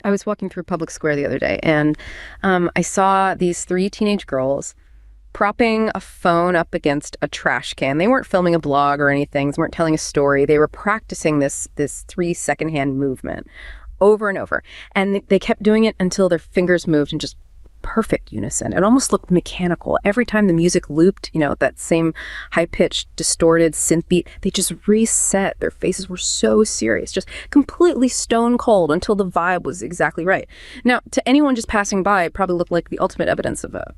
I was walking through Public Square the other day, and I saw these three teenage girls propping a phone up against a trash can. They weren't filming a blog or anything. They weren't telling a story. They were practicing this 3-second hand movement over and over. And they kept doing it until their fingers moved in just perfect unison. It almost looked mechanical. Every time the music looped, that same high-pitched, distorted synth beat, they just reset. Their faces were so serious, just completely stone cold until the vibe was exactly right. Now, to anyone just passing by, it probably looked like the ultimate evidence of a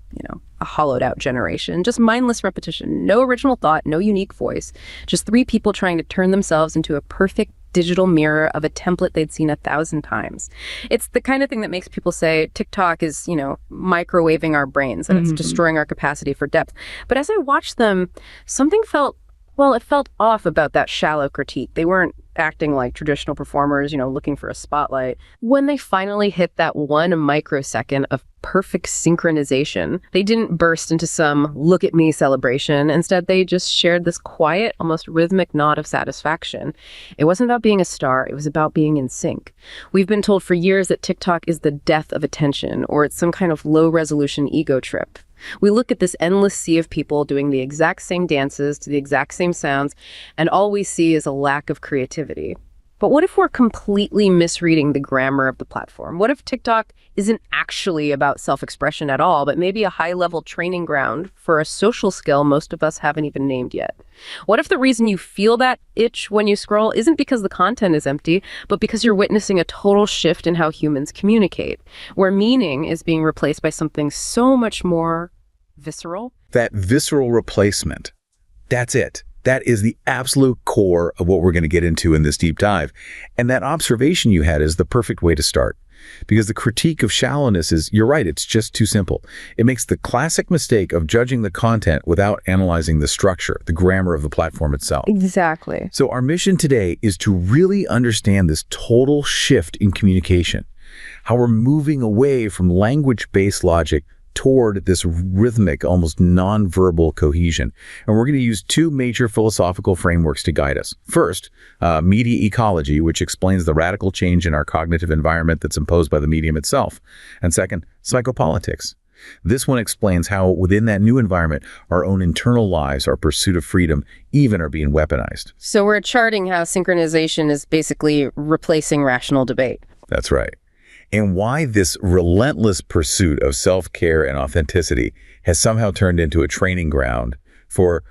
hollowed out generation. Just mindless repetition, no original thought, no unique voice, just three people trying to turn themselves into a perfect digital mirror of a template they'd seen 1,000 times. It's the kind of thing that makes people say TikTok is, microwaving our brains, and it's destroying our capacity for depth. But as I watched them, something felt off about that shallow critique. They weren't acting like traditional performers, looking for a spotlight. When they finally hit that 1 microsecond of perfect synchronization, they didn't burst into some look at me celebration. Instead, they just shared this quiet, almost rhythmic nod of satisfaction. It wasn't about being a star. It was about being in sync. We've been told for years that TikTok is the death of attention, or it's some kind of low-resolution ego trip. We look at this endless sea of people doing the exact same dances to the exact same sounds, and all we see is a lack of creativity. But what if we're completely misreading the grammar of the platform? What if TikTok isn't actually about self-expression at all, but maybe a high-level training ground for a social skill most of us haven't even named yet? What if the reason you feel that itch when you scroll isn't because the content is empty, but because you're witnessing a total shift in how humans communicate, where meaning is being replaced by something so much more visceral? That visceral replacement, that's it. That is the absolute core of what we're going to get into in this deep dive. And that observation you had is the perfect way to start. Because the critique of shallowness is, you're right, it's just too simple. It makes the classic mistake of judging the content without analyzing the structure, the grammar of the platform itself. Exactly. So our mission today is to really understand this total shift in communication, how we're moving away from language-based logic toward this rhythmic, almost non-verbal cohesion. And we're going to use 2 major philosophical frameworks to guide us. First, media ecology, which explains the radical change in our cognitive environment that's imposed by the medium itself. And second, psychopolitics. This one explains how within that new environment, our own internal lives, our pursuit of freedom, even are being weaponized. So we're charting how synchronization is basically replacing rational debate. That's right. And why this relentless pursuit of self-care and authenticity has somehow turned into a training ground for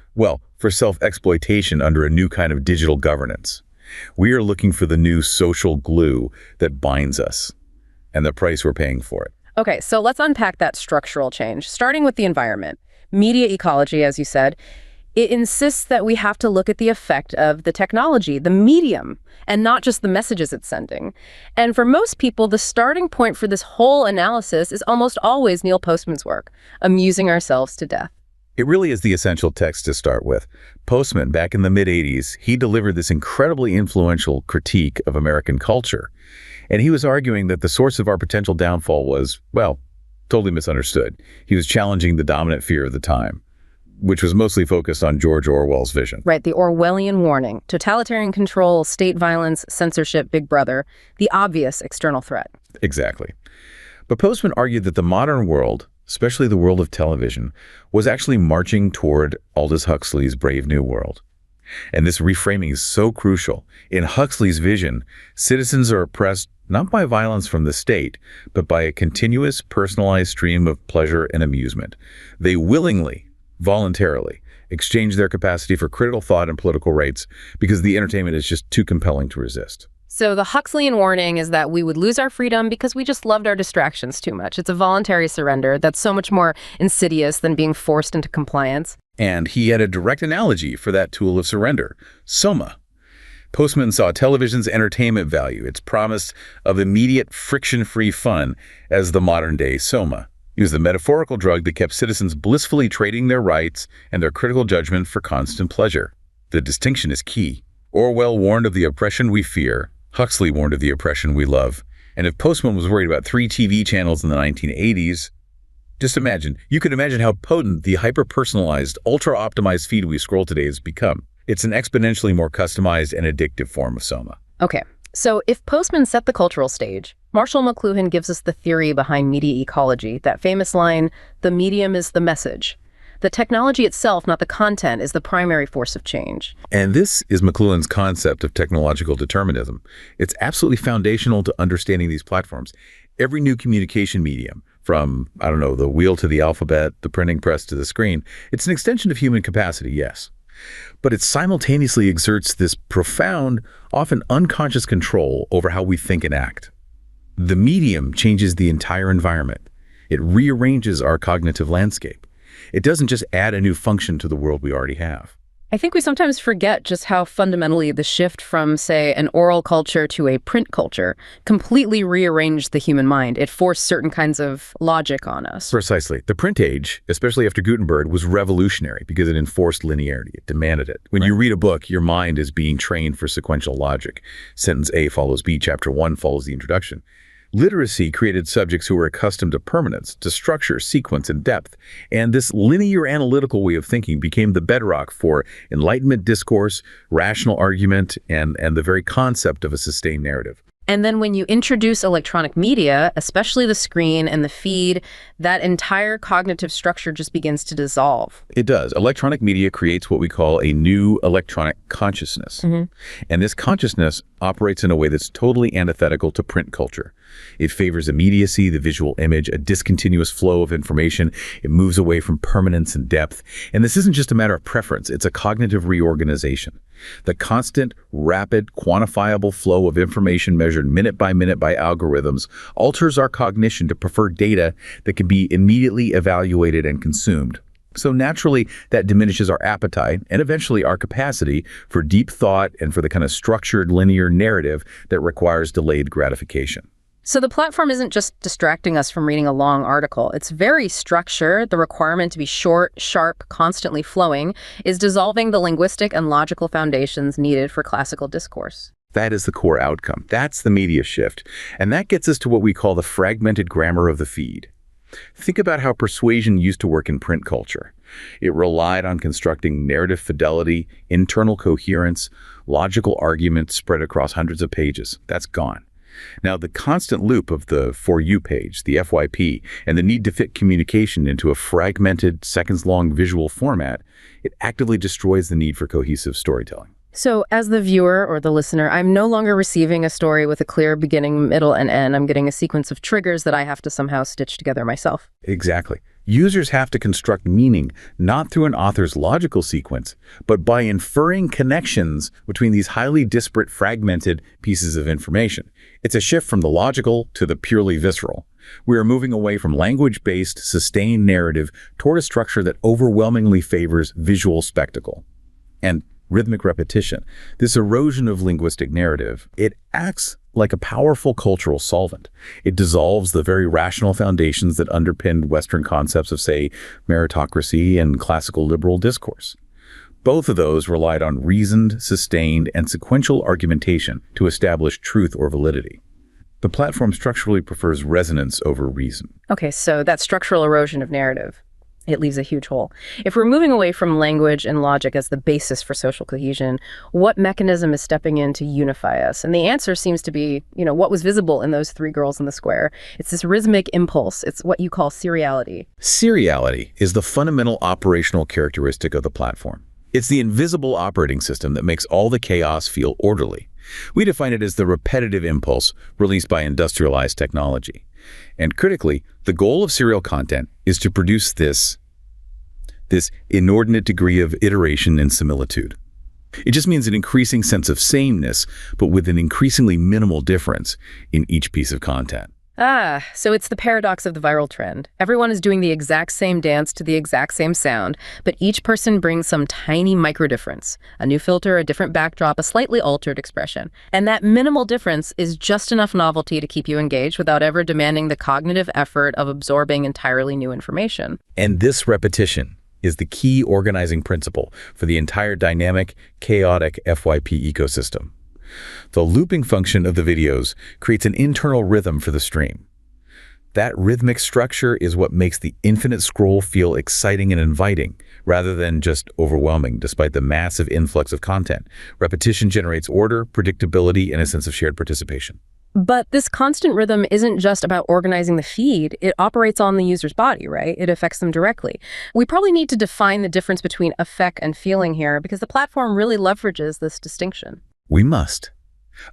self-exploitation under a new kind of digital governance. We are looking for the new social glue that binds us and the price we're paying for it. Okay, so let's unpack that structural change, starting with the environment. Media ecology, as you said, it insists that we have to look at the effect of the technology, the medium, and not just the messages it's sending. And for most people, the starting point for this whole analysis is almost always Neil Postman's work, amusing ourselves to death. It really is the essential text to start with. Postman, back in the mid-'80s, he delivered this incredibly influential critique of American culture. And he was arguing that the source of our potential downfall was, totally misunderstood. He was challenging the dominant fear of the time, which was mostly focused on George Orwell's vision. Right, the Orwellian warning. Totalitarian control, state violence, censorship, Big Brother, the obvious external threat. Exactly. But Postman argued that the modern world, especially the world of television, was actually marching toward Aldous Huxley's Brave New World. And this reframing is so crucial. In Huxley's vision, citizens are oppressed not by violence from the state, but by a continuous, personalized stream of pleasure and amusement. They willingly, voluntarily, exchange their capacity for critical thought and political rights because the entertainment is just too compelling to resist. So the Huxleyan warning is that we would lose our freedom because we just loved our distractions too much. It's a voluntary surrender that's so much more insidious than being forced into compliance. And he had a direct analogy for that tool of surrender, Soma. Postman saw television's entertainment value, its promise of immediate, friction-free fun, as the modern-day Soma. It was the metaphorical drug that kept citizens blissfully trading their rights and their critical judgment for constant pleasure. The distinction is key. Orwell warned of the oppression we fear. Huxley warned of the oppression we love. And if Postman was worried about 3 TV channels in the 1980s, you can imagine how potent the hyper-personalized, ultra-optimized feed we scroll today has become. It's an exponentially more customized and addictive form of Soma. Okay, So if Postman set the cultural stage, Marshall McLuhan gives us the theory behind media ecology, that famous line, "The medium is the message." The technology itself, not the content, is the primary force of change. And this is McLuhan's concept of technological determinism. It's absolutely foundational to understanding these platforms. Every new communication medium, from, I don't know, the wheel to the alphabet, the printing press to the screen, it's an extension of human capacity, yes. But it simultaneously exerts this profound, often unconscious control over how we think and act. The medium changes the entire environment. It rearranges our cognitive landscape. It doesn't just add a new function to the world we already have. I think we sometimes forget just how fundamentally the shift from, say, an oral culture to a print culture completely rearranged the human mind. It forced certain kinds of logic on us. Precisely. The print age, especially after Gutenberg, was revolutionary because it enforced linearity. It demanded it. When you read a book, your mind is being trained for sequential logic. Sentence A follows B, chapter 1 follows the introduction. Literacy created subjects who were accustomed to permanence, to structure, sequence, and depth. And this linear analytical way of thinking became the bedrock for Enlightenment discourse, rational argument, and the very concept of a sustained narrative. And then when you introduce electronic media, especially the screen and the feed, that entire cognitive structure just begins to dissolve. It does. Electronic media creates what we call a new electronic consciousness. And this consciousness operates in a way that's totally antithetical to print culture. It favors immediacy, the visual image, a discontinuous flow of information. It moves away from permanence and depth. And this isn't just a matter of preference, it's a cognitive reorganization. The constant, rapid, quantifiable flow of information measured minute by algorithms alters our cognition to prefer data that can be immediately evaluated and consumed. So naturally, that diminishes our appetite and eventually our capacity for deep thought and for the kind of structured linear narrative that requires delayed gratification. So the platform isn't just distracting us from reading a long article. It's very structured. The requirement to be short, sharp, constantly flowing is dissolving the linguistic and logical foundations needed for classical discourse. That is the core outcome. That's the media shift. And that gets us to what we call the fragmented grammar of the feed. Think about how persuasion used to work in print culture. It relied on constructing narrative fidelity, internal coherence, logical arguments spread across hundreds of pages. That's gone. Now, the constant loop of the For You page, the FYP, and the need to fit communication into a fragmented, seconds-long visual format, it actively destroys the need for cohesive storytelling. So as the viewer or the listener, I'm no longer receiving a story with a clear beginning, middle, and end. I'm getting a sequence of triggers that I have to somehow stitch together myself. Exactly. Users have to construct meaning not through an author's logical sequence, but by inferring connections between these highly disparate, fragmented pieces of information. It's a shift from the logical to the purely visceral. We are moving away from language-based, sustained narrative toward a structure that overwhelmingly favors visual spectacle. And rhythmic repetition, this erosion of linguistic narrative, it acts like a powerful cultural solvent. It dissolves the very rational foundations that underpinned Western concepts of, say, meritocracy and classical liberal discourse. Both of those relied on reasoned, sustained, and sequential argumentation to establish truth or validity. The platform structurally prefers resonance over reason. Okay, so that structural erosion of narrative, it leaves a huge hole. If we're moving away from language and logic as the basis for social cohesion, what mechanism is stepping in to unify us? And the answer seems to be, what was visible in those three girls in the square. It's this rhythmic impulse. It's what you call seriality. Seriality is the fundamental operational characteristic of the platform. It's the invisible operating system that makes all the chaos feel orderly. We define it as the repetitive impulse released by industrialized technology. And critically, the goal of serial content is to produce this inordinate degree of iteration and similitude. It just means an increasing sense of sameness, but with an increasingly minimal difference in each piece of content. So it's the paradox of the viral trend. Everyone is doing the exact same dance to the exact same sound, but each person brings some tiny micro difference, a new filter, a different backdrop, a slightly altered expression. And that minimal difference is just enough novelty to keep you engaged without ever demanding the cognitive effort of absorbing entirely new information. And this repetition is the key organizing principle for the entire dynamic, chaotic FYP ecosystem. The looping function of the videos creates an internal rhythm for the stream. That rhythmic structure is what makes the infinite scroll feel exciting and inviting, rather than just overwhelming, despite the massive influx of content. Repetition generates order, predictability, and a sense of shared participation. But this constant rhythm isn't just about organizing the feed. It operates on the user's body, right? It affects them directly. We probably need to define the difference between affect and feeling here, because the platform really leverages this distinction. We must.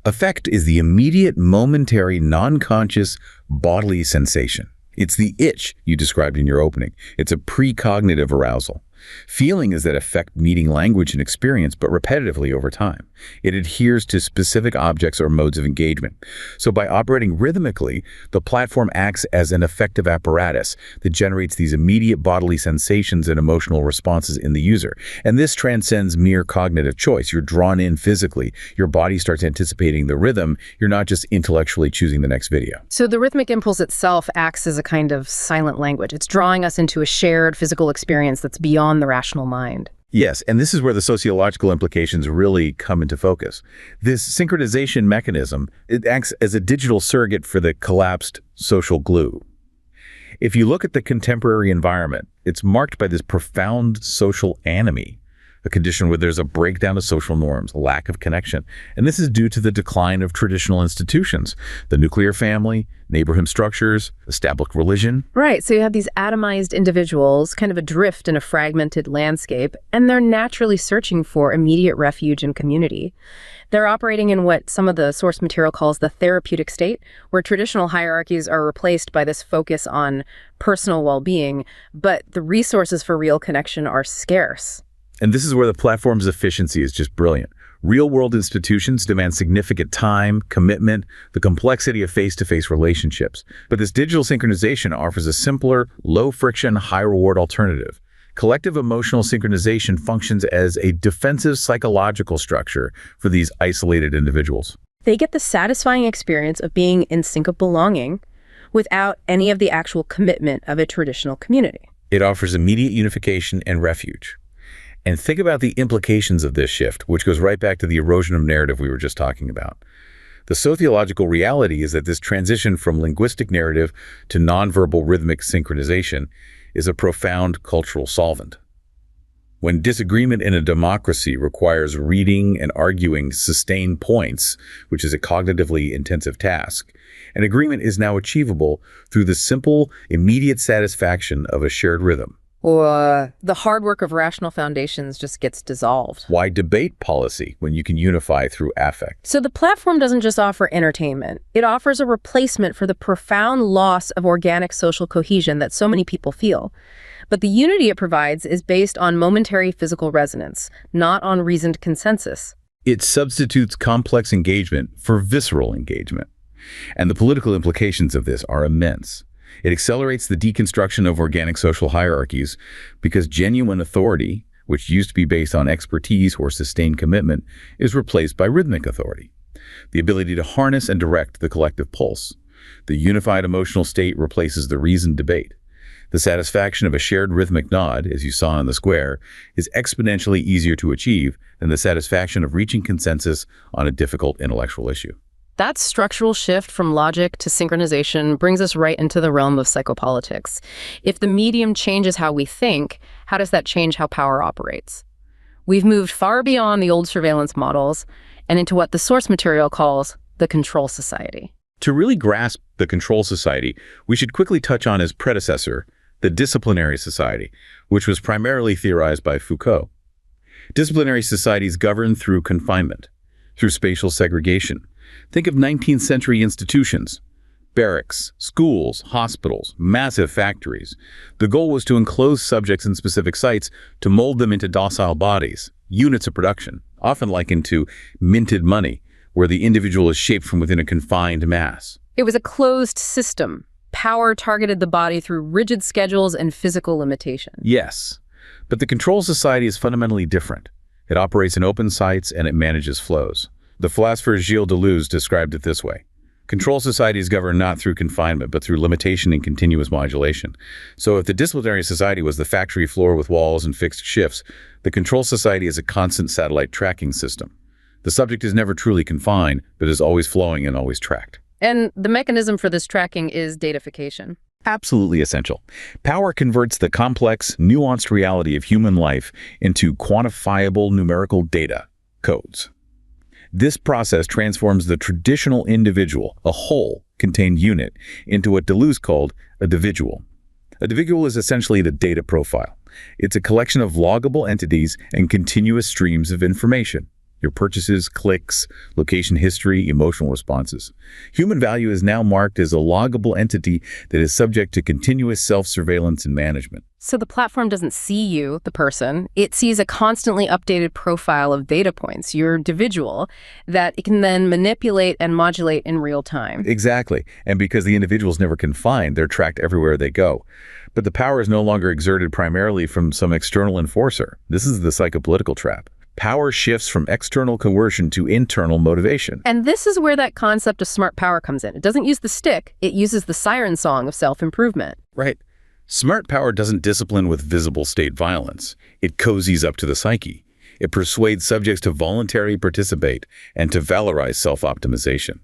Affect is the immediate, momentary, non-conscious bodily sensation. It's the itch you described in your opening. It's a precognitive arousal. Feeling is that affect meeting language and experience, but repetitively over time. It adheres to specific objects or modes of engagement. So by operating rhythmically, the platform acts as an effective apparatus that generates these immediate bodily sensations and emotional responses in the user. And this transcends mere cognitive choice. You're drawn in physically. Your body starts anticipating the rhythm. You're not just intellectually choosing the next video. So the rhythmic impulse itself acts as a kind of silent language. It's drawing us into a shared physical experience that's beyond the rational mind. Yes, and this is where the sociological implications really come into focus. This synchronization mechanism, it acts as a digital surrogate for the collapsed social glue. If you look at the contemporary environment, it's marked by this profound social anomie, a condition where there's a breakdown of social norms, a lack of connection. And this is due to the decline of traditional institutions, the nuclear family, neighborhood structures, established religion. Right, so you have these atomized individuals, kind of adrift in a fragmented landscape, and they're naturally searching for immediate refuge and community. They're operating in what some of the source material calls the therapeutic state, where traditional hierarchies are replaced by this focus on personal well-being, but the resources for real connection are scarce. And this is where the platform's efficiency is just brilliant. Real-world institutions demand significant time, commitment, the complexity of face-to-face relationships. But this digital synchronization offers a simpler, low-friction, high-reward alternative. Collective emotional synchronization functions as a defensive psychological structure for these isolated individuals. They get the satisfying experience of being in sync of belonging without any of the actual commitment of a traditional community. It offers immediate unification and refuge. And think about the implications of this shift, which goes right back to the erosion of narrative we were just talking about. The sociological reality is that this transition from linguistic narrative to nonverbal rhythmic synchronization is a profound cultural solvent. When disagreement in a democracy requires reading and arguing sustained points, which is a cognitively intensive task, an agreement is now achievable through the simple, immediate satisfaction of a shared rhythm. Or the hard work of rational foundations just gets dissolved. Why debate policy when you can unify through affect? So the platform doesn't just offer entertainment. It offers a replacement for the profound loss of organic social cohesion that so many people feel. But the unity it provides is based on momentary physical resonance, not on reasoned consensus. It substitutes complex engagement for visceral engagement. And the political implications of this are immense. It accelerates the deconstruction of organic social hierarchies because genuine authority, which used to be based on expertise or sustained commitment, is replaced by rhythmic authority, the ability to harness and direct the collective pulse. The unified emotional state replaces the reasoned debate. The satisfaction of a shared rhythmic nod, as you saw in the square, is exponentially easier to achieve than the satisfaction of reaching consensus on a difficult intellectual issue. That structural shift from logic to synchronization brings us right into the realm of psychopolitics. If the medium changes how we think, how does that change how power operates? We've moved far beyond the old surveillance models and into what the source material calls the control society. To really grasp the control society, we should quickly touch on his predecessor, the disciplinary society, which was primarily theorized by Foucault. Disciplinary societies govern through confinement, through spatial segregation. Think of 19th century institutions, barracks, schools, hospitals, massive factories. The goal was to enclose subjects in specific sites to mold them into docile bodies, units of production, often likened to minted money, where the individual is shaped from within a confined mass. It was a closed system. Power targeted the body through rigid schedules and physical limitation. Yes, but the control society is fundamentally different. It operates in open sites and it manages flows. The philosopher Gilles Deleuze described it this way. Control societies govern not through confinement, but through limitation and continuous modulation. So if the disciplinary society was the factory floor with walls and fixed shifts, the control society is a constant satellite tracking system. The subject is never truly confined, but is always flowing and always tracked. And the mechanism for this tracking is datafication. Absolutely essential. Power converts the complex, nuanced reality of human life into quantifiable numerical data, codes. This process transforms the traditional individual, a whole contained unit, into what Deleuze called a dividual. A dividual is essentially the data profile. It's a collection of loggable entities and continuous streams of information. Your purchases, clicks, location history, emotional responses. Human value is now marked as a loggable entity that is subject to continuous self-surveillance and management. So the platform doesn't see you, the person. It sees a constantly updated profile of data points, your individual, that it can then manipulate and modulate in real time. Exactly. And because the individual's never confined, they're tracked everywhere they go. But the power is no longer exerted primarily from some external enforcer. This is the psychopolitical trap. Power shifts from external coercion to internal motivation. And this is where that concept of smart power comes in. It doesn't use the stick, it uses the siren song of self-improvement. Right. Smart power doesn't discipline with visible state violence. It cozies up to the psyche. It persuades subjects to voluntarily participate and to valorize self-optimization.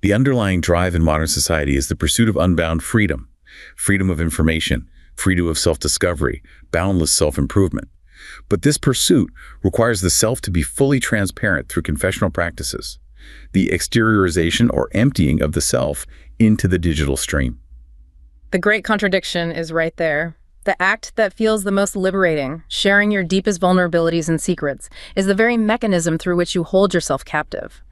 The underlying drive in modern society is the pursuit of unbound freedom. Freedom of information, freedom of self-discovery, boundless self-improvement. But this pursuit requires the self to be fully transparent through confessional practices, the exteriorization or emptying of the self into the digital stream. The great contradiction is right there. The act that feels the most liberating, sharing your deepest vulnerabilities and secrets, is the very mechanism through which you hold yourself captive.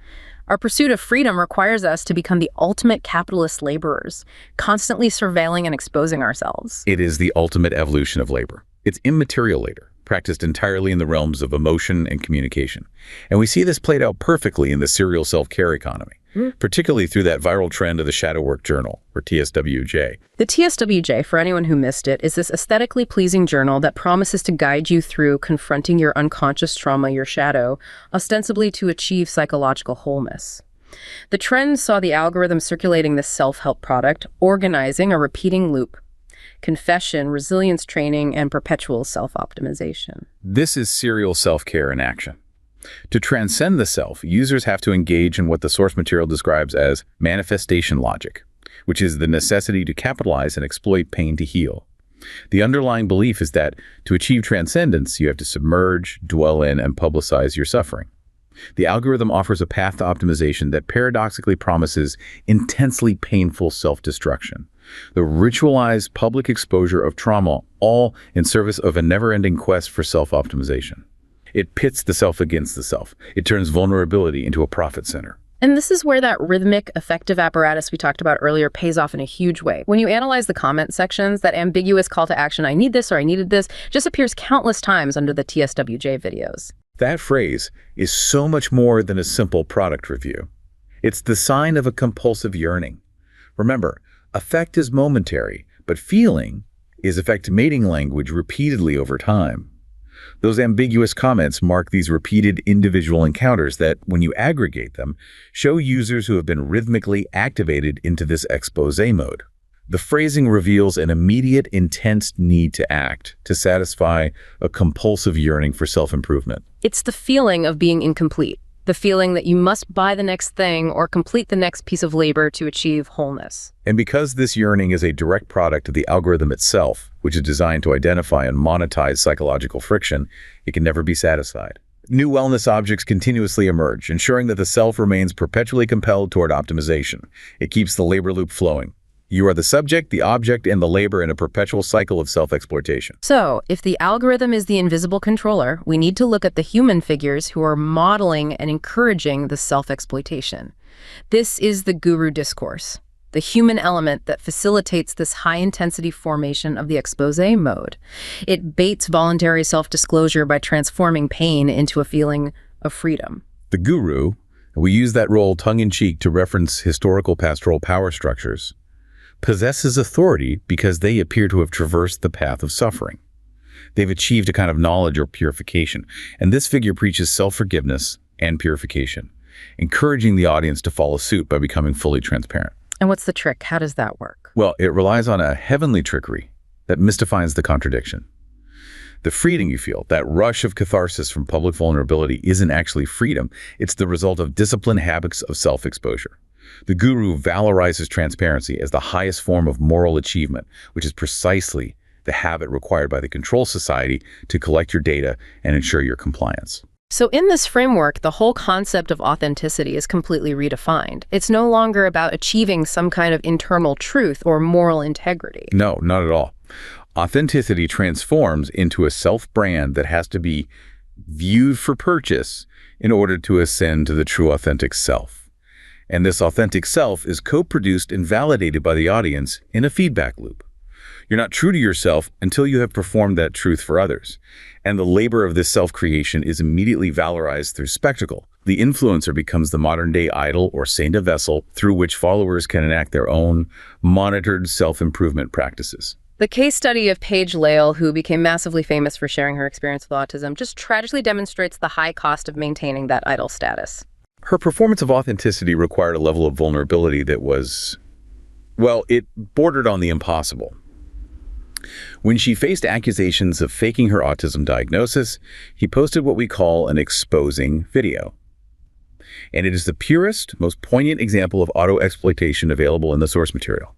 Our pursuit of freedom requires us to become the ultimate capitalist laborers, constantly surveilling and exposing ourselves. It is the ultimate evolution of labor. It's immaterial labor, practiced entirely in the realms of emotion and communication. And we see this played out perfectly in the serial self-care economy, particularly through that viral trend of the Shadow Work Journal, or TSWJ. The TSWJ, for anyone who missed it, is this aesthetically pleasing journal that promises to guide you through confronting your unconscious trauma, your shadow, ostensibly to achieve psychological wholeness. The trend saw the algorithm circulating this self-help product, organizing a repeating loop: confession, resilience training, and perpetual self-optimization. This is serial self-care in action. To transcend the self, users have to engage in what the source material describes as manifestation logic, which is the necessity to capitalize and exploit pain to heal. The underlying belief is that to achieve transcendence, you have to submerge, dwell in, and publicize your suffering. The algorithm offers a path to optimization that paradoxically promises intensely painful self-destruction. The ritualized public exposure of trauma, all in service of a never-ending quest for self-optimization. It pits the self against the self. It turns vulnerability into a profit center. And this is where that rhythmic, effective apparatus we talked about earlier pays off in a huge way. When you analyze the comment sections, that ambiguous call to action, I need this or I needed this, just appears countless times under the TSWJ videos. That phrase is so much more than a simple product review. It's the sign of a compulsive yearning. Remember, affect is momentary, but feeling is affect mating language repeatedly over time. Those ambiguous comments mark these repeated individual encounters that, when you aggregate them, show users who have been rhythmically activated into this expose mode. The phrasing reveals an immediate, intense need to act, to satisfy a compulsive yearning for self-improvement. It's the feeling of being incomplete, the feeling that you must buy the next thing or complete the next piece of labor to achieve wholeness. And because this yearning is a direct product of the algorithm itself, which is designed to identify and monetize psychological friction, it can never be satisfied. New wellness objects continuously emerge, ensuring that the self remains perpetually compelled toward optimization. It keeps the labor loop flowing. You are the subject, the object, and the labor in a perpetual cycle of self-exploitation. So, if the algorithm is the invisible controller, we need to look at the human figures who are modeling and encouraging the self-exploitation. This is the guru discourse, the human element that facilitates this high-intensity formation of the expose mode. It baits voluntary self-disclosure by transforming pain into a feeling of freedom. The guru, we use that role tongue-in-cheek to reference historical pastoral power structures, possesses authority because they appear to have traversed the path of suffering. They've achieved a kind of knowledge or purification, and this figure preaches self-forgiveness and purification, encouraging the audience to follow suit by becoming fully transparent. And what's the trick? How does that work? Well, it relies on a heavenly trickery that mystifies the contradiction. The freedom you feel, that rush of catharsis from public vulnerability, isn't actually freedom. It's the result of disciplined habits of self-exposure. The guru valorizes transparency as the highest form of moral achievement, which is precisely the habit required by the control society to collect your data and ensure your compliance. So in this framework, the whole concept of authenticity is completely redefined. It's no longer about achieving some kind of internal truth or moral integrity. No, not at all. Authenticity transforms into a self-brand that has to be viewed for purchase in order to ascend to the true authentic self. And this authentic self is co-produced and validated by the audience in a feedback loop. You're not true to yourself until you have performed that truth for others. And the labor of this self-creation is immediately valorized through spectacle. The influencer becomes the modern-day idol or saint of vessel through which followers can enact their own monitored self-improvement practices. The case study of Paige Lael, who became massively famous for sharing her experience with autism, just tragically demonstrates the high cost of maintaining that idol status. Her performance of authenticity required a level of vulnerability that was, well, it bordered on the impossible. When she faced accusations of faking her autism diagnosis, he posted what we call an exposing video. And it is the purest, most poignant example of auto-exploitation available in the source material.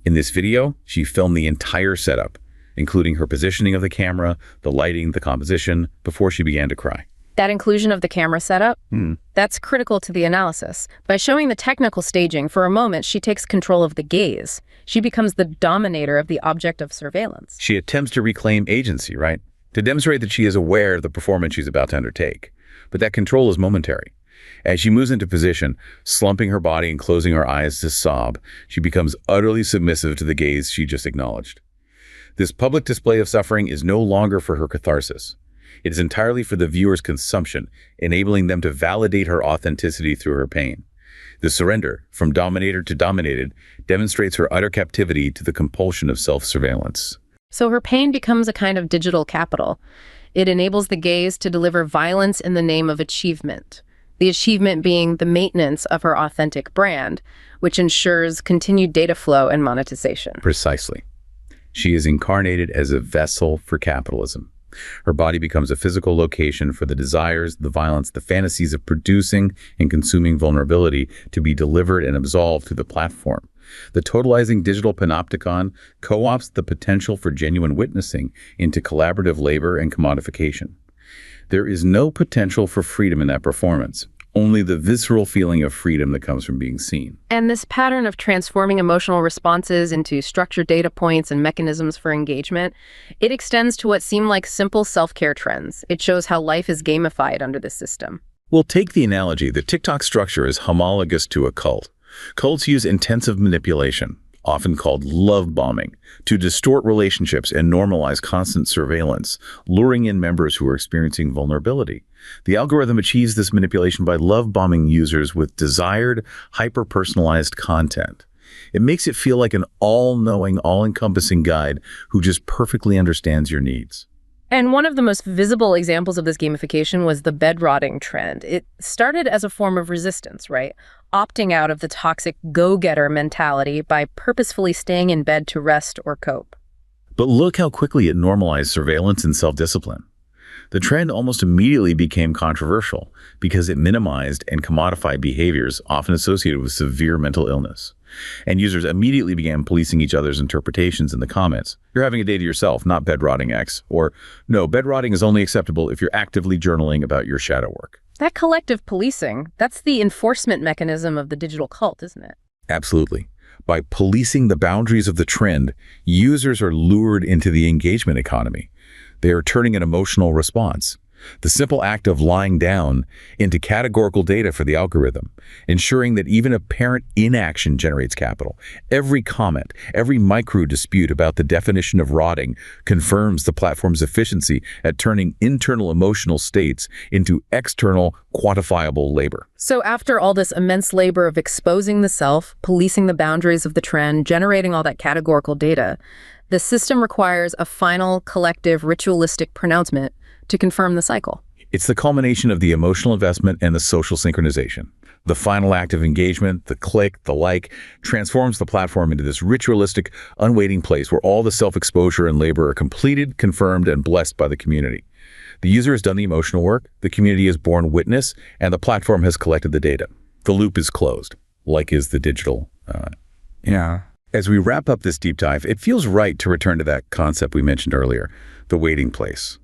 In this video, she filmed the entire setup, including her positioning of the camera, the lighting, the composition, before she began to cry. That inclusion of the camera setup, that's critical to the analysis. By showing the technical staging, for a moment, she takes control of the gaze. She becomes the dominator of the object of surveillance. She attempts to reclaim agency, right? To demonstrate that she is aware of the performance she's about to undertake. But that control is momentary. As she moves into position, slumping her body and closing her eyes to sob, she becomes utterly submissive to the gaze she just acknowledged. This public display of suffering is no longer for her catharsis. It is entirely for the viewer's consumption, enabling them to validate her authenticity through her pain. The surrender, from dominator to dominated, demonstrates her utter captivity to the compulsion of self-surveillance. So her pain becomes a kind of digital capital. It enables the gaze to deliver violence in the name of achievement. The achievement being the maintenance of her authentic brand, which ensures continued data flow and monetization. Precisely. She is incarnated as a vessel for capitalism. Her body becomes a physical location for the desires, the violence, the fantasies of producing and consuming vulnerability to be delivered and absolved through the platform. The totalizing digital panopticon co-opts the potential for genuine witnessing into collaborative labor and commodification. There is no potential for freedom in that performance, only the visceral feeling of freedom that comes from being seen. And this pattern of transforming emotional responses into structured data points and mechanisms for engagement, it extends to what seem like simple self-care trends. It shows how life is gamified under this system. We'll take the analogy that TikTok structure is homologous to a cult. Cults use intensive manipulation, often called love bombing, to distort relationships and normalize constant surveillance, luring in members who are experiencing vulnerability. The algorithm achieves this manipulation by love bombing users with desired, hyper-personalized content. It makes it feel like an all-knowing, all-encompassing guide who just perfectly understands your needs. And one of the most visible examples of this gamification was the bed rotting trend. It started as a form of resistance, right? Opting out of the toxic go-getter mentality by purposefully staying in bed to rest or cope. But look how quickly it normalized surveillance and self-discipline. The trend almost immediately became controversial because it minimized and commodified behaviors often associated with severe mental illness. And users immediately began policing each other's interpretations in the comments. You're having a day to yourself, not bed rotting X. Or, no, bed rotting is only acceptable if you're actively journaling about your shadow work. That collective policing, that's the enforcement mechanism of the digital cult, isn't it? Absolutely. By policing the boundaries of the trend, users are lured into the engagement economy. They are turning an emotional response, the simple act of lying down, into categorical data for the algorithm, ensuring that even apparent inaction generates capital. Every comment, every micro dispute about the definition of rotting confirms the platform's efficiency at turning internal emotional states into external quantifiable labor. So after all this immense labor of exposing the self, policing the boundaries of the trend, generating all that categorical data, the system requires a final, collective, ritualistic pronouncement to confirm the cycle. It's the culmination of the emotional investment and the social synchronization. The final act of engagement, the click, the like, transforms the platform into this ritualistic, unwaiting place where all the self-exposure and labor are completed, confirmed, and blessed by the community. The user has done the emotional work, the community has borne witness, and the platform has collected the data. The loop is closed. like is the digital. Yeah. As we wrap up this deep dive, it feels right to return to that concept we mentioned earlier, the waiting place.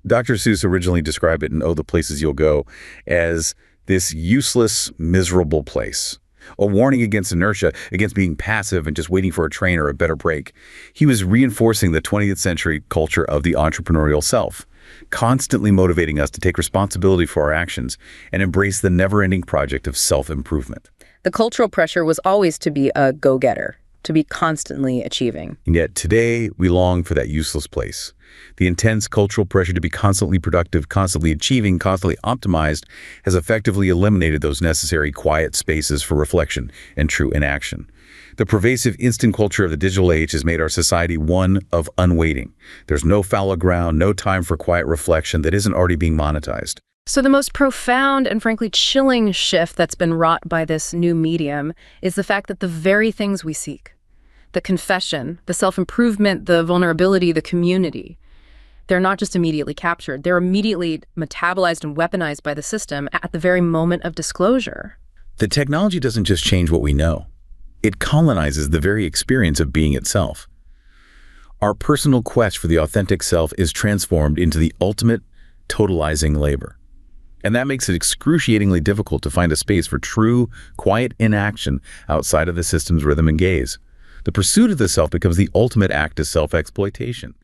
Dr. Seuss originally described it in Oh, the Places You'll Go as this useless, miserable place. A warning against inertia, against being passive and just waiting for a train or a better break. He was reinforcing the 20th century culture of the entrepreneurial self, constantly motivating us to take responsibility for our actions and embrace the never-ending project of self-improvement. The cultural pressure was always to be a go-getter, to be constantly achieving. And yet today, we long for that useless place. The intense cultural pressure to be constantly productive, constantly achieving, constantly optimized has effectively eliminated those necessary quiet spaces for reflection and true inaction. The pervasive instant culture of the digital age has made our society one of unwaiting. There's no fallow ground, no time for quiet reflection that isn't already being monetized. So the most profound and frankly chilling shift that's been wrought by this new medium is the fact that the very things we seek, the confession, the self-improvement, the vulnerability, the community, they're not just immediately captured, they're immediately metabolized and weaponized by the system at the very moment of disclosure. The technology doesn't just change what we know. It colonizes the very experience of being itself. Our personal quest for the authentic self is transformed into the ultimate totalizing labor. And that makes it excruciatingly difficult to find a space for true, quiet inaction outside of the system's rhythm and gaze. The pursuit of the self becomes the ultimate act of self-exploitation.